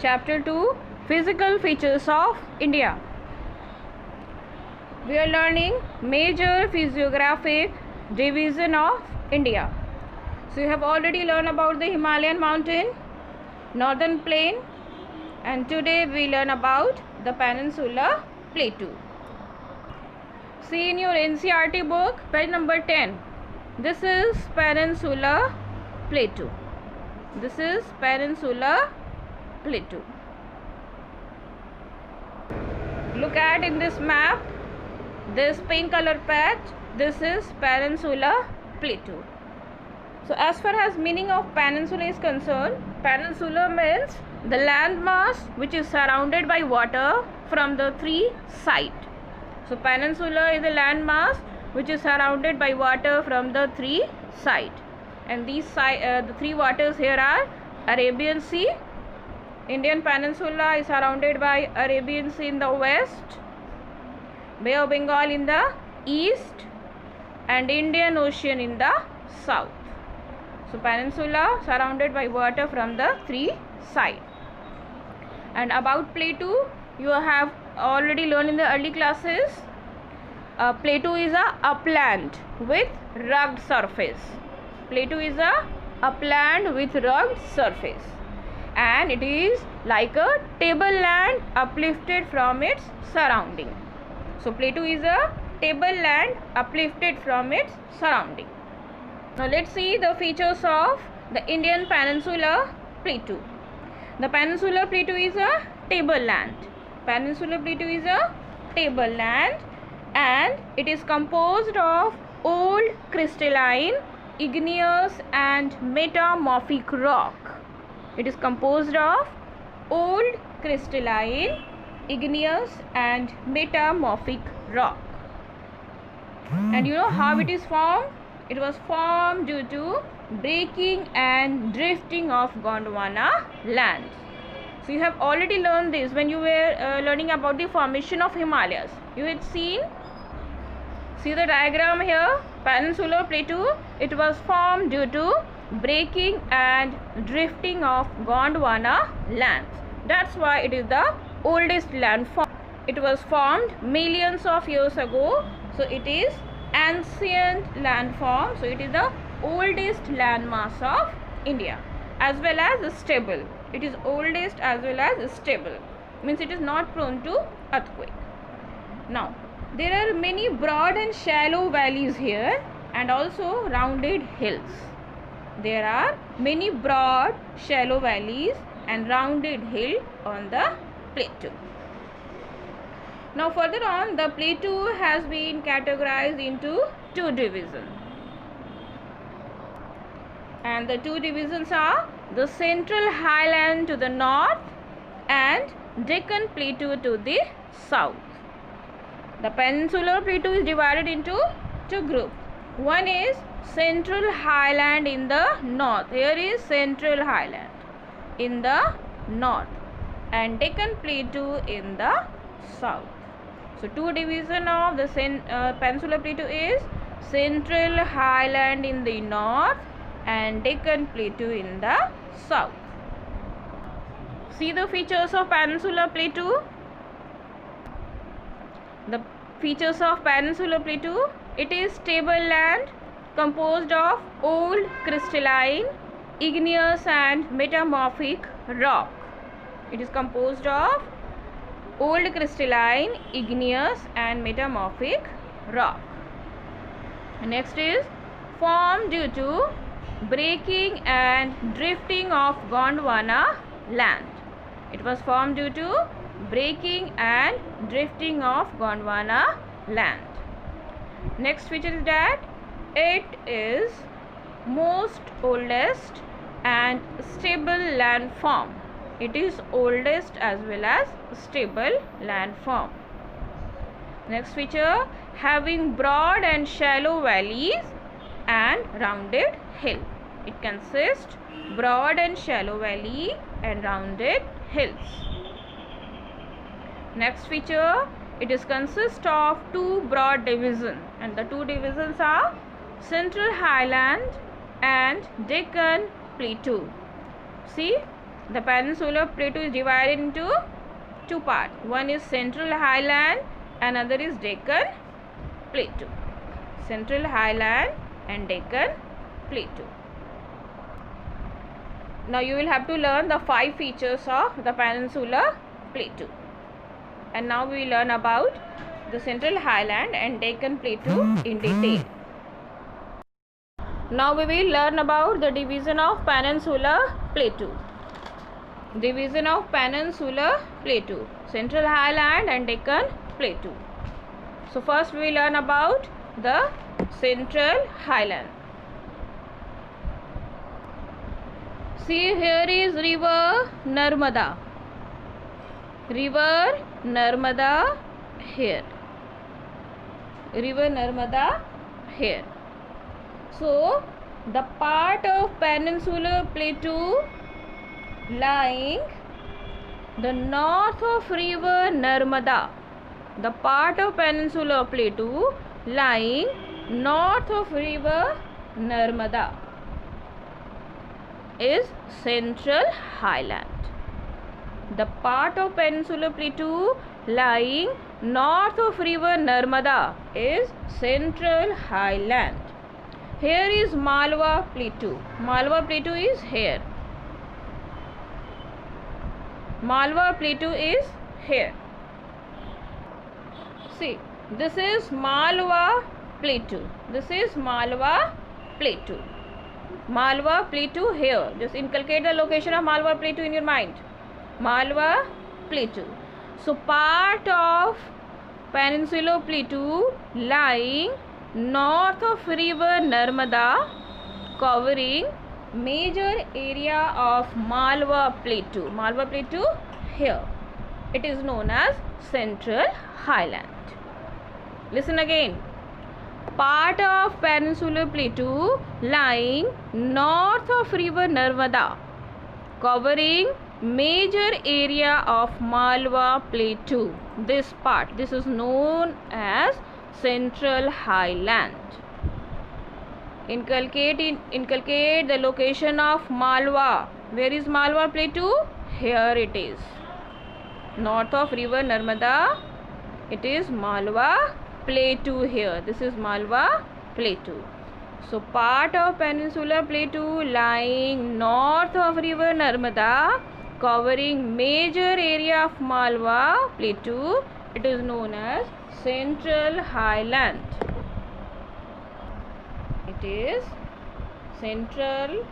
Chapter 2, Physical Features of India. We are learning major physiographic division of India. So you have already learned about the Himalayan mountain, northern plain, and today we learn about the Peninsular Plateau. See in your NCERT book, page number 10. This is Peninsular Plateau. This is Peninsular Plateau. Look at in this map, this pink color patch, this is Peninsular Plateau. So as far as meaning of peninsula is concerned, peninsula means the landmass which is surrounded by water from the three sides. So peninsula is a landmass which is surrounded by water from the three sides. And these the three waters here are Arabian Sea. Indian Peninsula is surrounded by Arabian Sea in the west, Bay of Bengal in the east, and Indian Ocean in the south. So peninsula surrounded by water from the three sides. And about plateau, you have already learned in the early classes. Plateau is a upland with rugged surface. Plateau is a upland with rugged surface, and it is like a tableland uplifted from its surrounding. So plateau is a tableland uplifted from its surrounding. Now let's see the features of the Indian Peninsular Plateau. The Peninsular Plateau is a tableland. Peninsular Plateau is a tableland, and it is composed of old crystalline, igneous and metamorphic rock. It is composed of old crystalline, igneous and metamorphic rock. And you know how it is formed? It was formed due to breaking and drifting of Gondwana land. So you have already learned this when you were learning about the formation of Himalayas. You had seen, see the diagram here, Peninsular Plateau. It was formed due to breaking and drifting of Gondwana lands. That's why it is the oldest landform. It was formed millions of years ago, so it is ancient landform. So it is the oldest landmass of India, as well as stable. It is oldest as well as stable, means it is not prone to earthquake. Now there are many broad and shallow valleys here, and also rounded hills. There are many broad, shallow valleys and rounded hill on the plateau. Now further on, the plateau has been categorized into two divisions. And the two divisions are the Central Highland to the north and Deccan Plateau to the south. The Peninsular Plateau is divided into two groups. One is Central Highland in the north. Here is Central Highland in the north and Deccan Plateau in the south. So two division of the Peninsular Plateau is Central Highland in the north and Deccan Plateau in the south. See the features of Peninsular Plateau. The features of Peninsular Plateau: it is tableland composed of old crystalline, igneous and metamorphic rock. It is composed of old crystalline, igneous and metamorphic rock. Next is formed due to breaking and drifting of Gondwana land. It was formed due to breaking and drifting of Gondwana land. Next feature is that it is most oldest and stable landform. It is oldest as well as stable landform. Next feature, having broad and shallow valleys and rounded hill. It consists broad and shallow valley and rounded hills. Next feature, it is consist of two broad divisions, and the two divisions are Central Highland and Deccan Plateau. See, The peninsular plateau is divided into two parts. One is Central Highland, another is Deccan Plateau. Central Highland and Deccan Plateau. Now you will have to learn the 5 features of the Peninsular Plateau. And now we will learn about the Central Highland and Deccan Plateau in detail. Now we will learn about the division of Peninsular Plateau. Division of Peninsular Plateau, Central Highland and Deccan Plateau. So first we will learn about the Central Highland. See, here is river Narmada. River Narmada here. River Narmada here. So the part of Peninsular Plateau lying the north of river Narmada. The part of Peninsular Plateau lying north of river Narmada is Central Highland. The part of Peninsular Plateau lying north of river Narmada is Central Highland. Here is Malwa Plateau. Malwa Plateau is here. Malwa Plateau is here. See, this is Malwa Plateau. This is Malwa Plateau. Malwa Plateau here. Just inculcate the location of Malwa Plateau in your mind. Malwa Plateau. So part of Peninsular Plateau lying north of river Narmada, covering major area of Malwa Plateau. Malwa Plateau here. It is known as Central Highland. Listen again. Part of Peninsular Plateau lying north of river Narmada, covering major area of Malwa Plateau. This part, this is known as Central Highland. Inculcate the location of Malwa. Where is Malwa Plateau? Here it is. North of river Narmada, it is Malwa Plateau here. This is Malwa Plateau. So part of Peninsular Plateau lying north of river Narmada, covering major area of Malwa Plateau, it is known as Central Highland. It is Central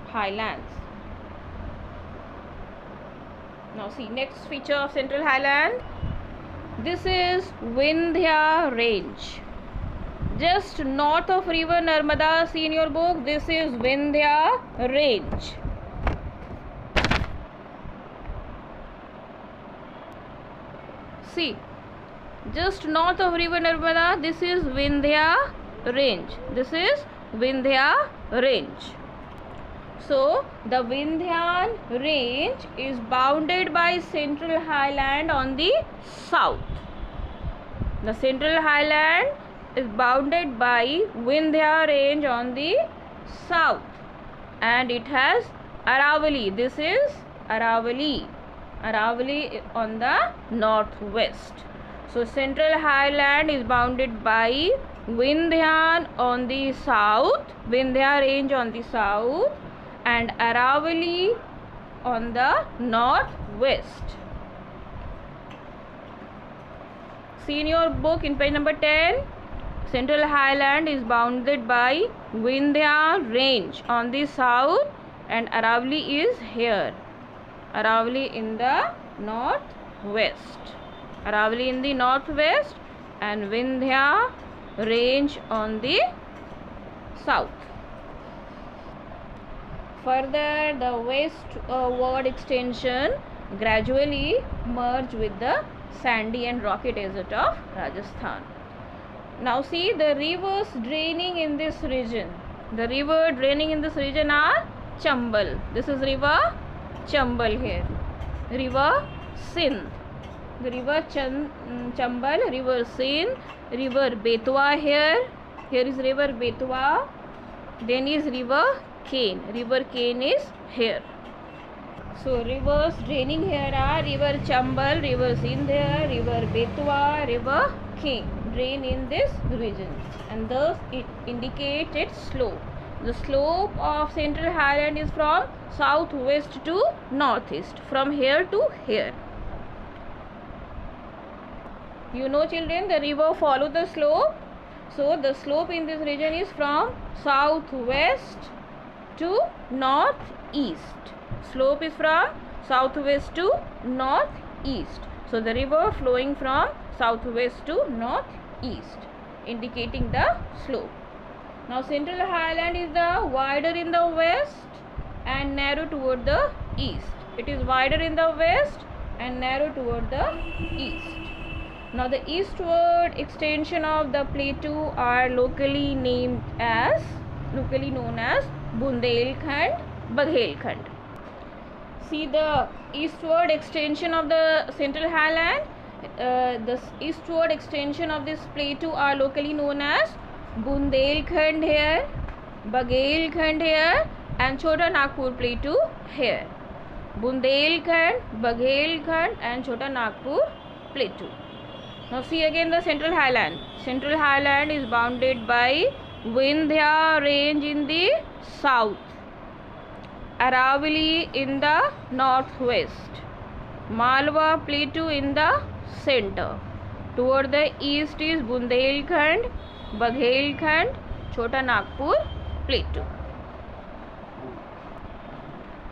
Highlands. Now see, next feature of Central Highland. This is Vindhya Range. Just north of river Narmada, see in your book, this is Vindhya Range. See, just north of river Narmada, this is Vindhya Range. This is Vindhya Range. So the Vindhyan Range is bounded by Central Highland on the south. The Central Highland is bounded by Vindhya Range on the south, and it has Aravalli. This is Aravalli. Aravalli on the northwest. So Central Highland is bounded by Vindhyan on the south, Vindhya Range on the south, and Aravalli on the northwest. See in your book in page number 10, Central Highland is bounded by Vindhya Range on the south, and Aravalli is here. Aravalli in the northwest. Aravalli in the northwest and Vindhya Range on the south. Further, the westward extension gradually merge with the sandy and rocky desert of Rajasthan. Now see the rivers draining in this region. The river draining in this region are Chambal. This is river Chambal here. River Sindh. The river Chambal, river Sindh, river Betwa here. Here is river Betwa. Then is river Ken. River Ken is here. So rivers draining here are river Chambal, river Sindhya, river Betwa, river King drain in this region, and thus it indicates its slope. The slope of Central Highland is from southwest to northeast, from here to here. You know children, the river follow the slope. So the slope in this region is from southwest to northeast. Slope is from southwest to northeast. So the river flowing from southwest to northeast, indicating the slope. Now Central Highland is the wider in the west and narrow toward the east. It is wider in the west and narrow toward the east. Now the eastward extension of the plateau are locally known as Bundelkhand, Baghelkhand. See the eastward extension of the Central Highland. The eastward extension of this plateau are locally known as Bundelkhand here, Baghelkhand here, and Chota Nagpur plateau here. Bundelkhand, Baghelkhand, and Chota Nagpur plateau. Now see again the Central Highland. Central Highland is bounded by Vindhya range in the south, Aravalli in the northwest, Malwa plateau in the center. Toward the east is Bundelkhand, Baghelkhand, Chota Nagpur plateau.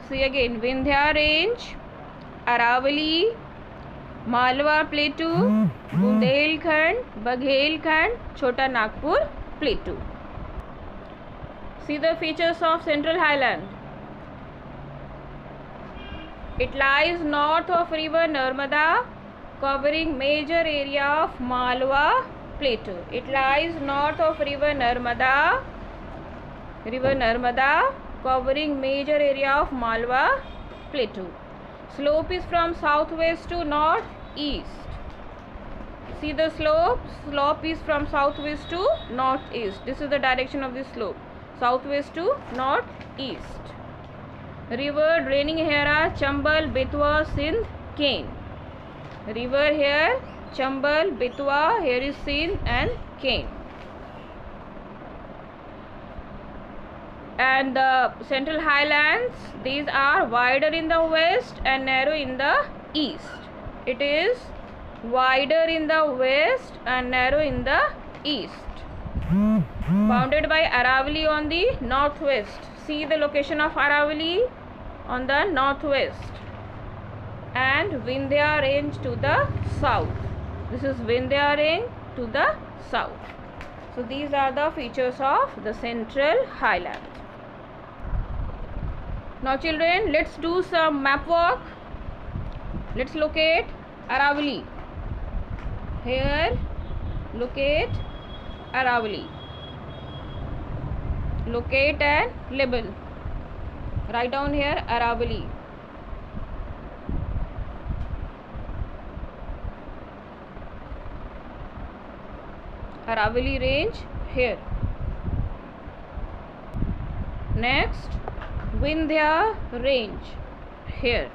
See again Vindhya range, Aravalli, Malwa plateau, Bundelkhand, Baghelkhand, Chota Nagpur plateau. See the features of Central Highland. It lies north of river Narmada, covering major area of Malwa plateau. It lies north of river Narmada, covering major area of Malwa plateau. Slope is from southwest to northeast. See the slope. Slope is from southwest to northeast. This is the direction of the slope. Southwest to northeast. River draining here are Chambal, Betwa, Sindh, Ken. River here Chambal, Betwa, here is Sindh and Ken. And the Central Highlands, these are wider in the west and narrow in the east. It is wider in the west and narrow in the east. Bounded by Aravalli on the northwest. See the location of Aravalli on the northwest. And Vindhya range to the south. This is Vindhya range to the south. So these are the features of the Central Highlands. Now children, let's do some map work. Let's locate Aravalli. Here, locate Aravalli. Locate and label. Write down here Aravalli. Aravalli range here. Next, Vindhya range here.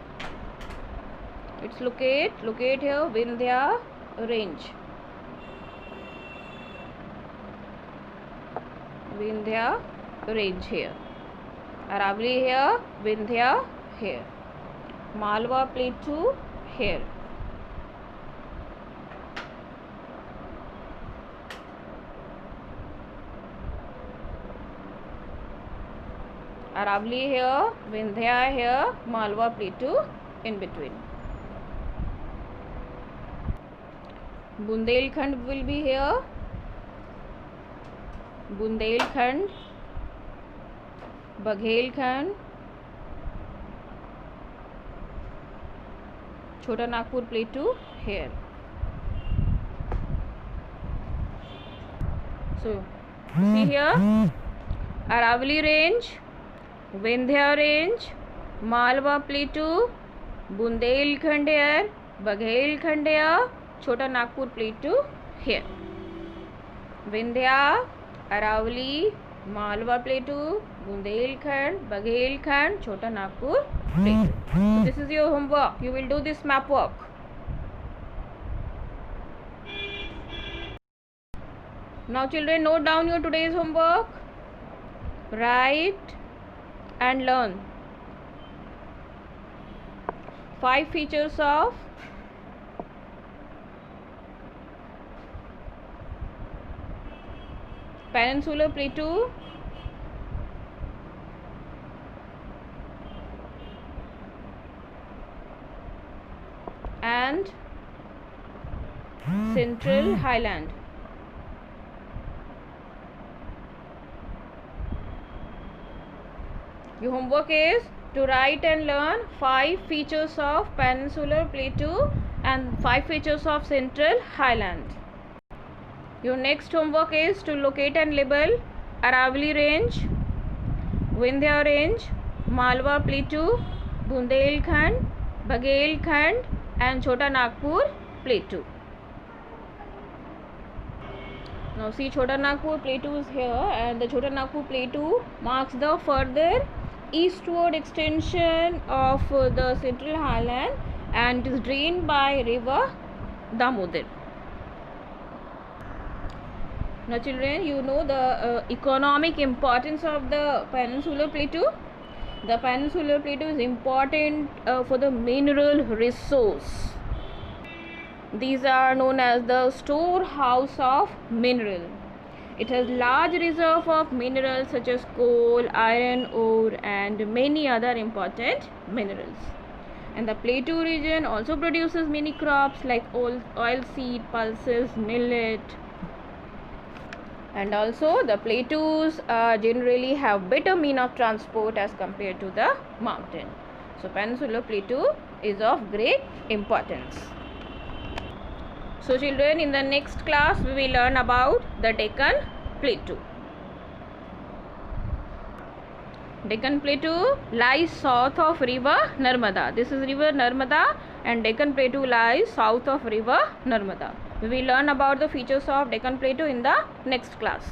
It's locate here Vindhya range. Vindhya range here. Aravalli here, Vindhya here. Malwa plateau here. Aravalli here, Vindhya here, Malwa plateau in between. Bundelkhand will be here. Bundelkhand, Baghelkhand, Chota Nagpur plateau here. So see here Aravalli range, Vindhya range, Malwa plateau, Bundelkhand here, Baghelkhand here, Chota Nagpur plateau here. Vindhya, Aravalli, Malwa Plateau, Bundelkhand, Baghelkhand, Chota Nagpur Plateau. So this is your homework. You will do this map work. Now children, note down your today's homework. Write and learn 5 features of Peninsular Plateau, and Central Highland. Your homework is to write and learn 5 features of Peninsular Plateau and 5 features of Central Highland. Your next homework is to locate and label Aravalli Range, Vindhya Range, Malwa Plateau, Bundelkhand, Baghelkhand and Chota Nagpur Plateau. Now see, Chota Nagpur Plateau is here, and the Chota Nagpur Plateau marks the further eastward extension of the Central Highland, and it is drained by river Damodar. Now children, you know the economic importance of the Peninsular Plateau. The Peninsular Plateau is important for the mineral resource. These are known as the storehouse of mineral. It has large reserve of minerals such as coal, iron ore and many other important minerals. And the Plateau region also produces many crops like oilseed, pulses, millet. And also the plateaus generally have better mean of transport as compared to the mountain. So Peninsular Plateau is of great importance. So children, in the next class we will learn about the Deccan Plateau. Deccan Plateau lies south of river Narmada. This is river Narmada, and Deccan Plateau lies south of river Narmada. We will learn about the features of Deccan Plateau in the next class.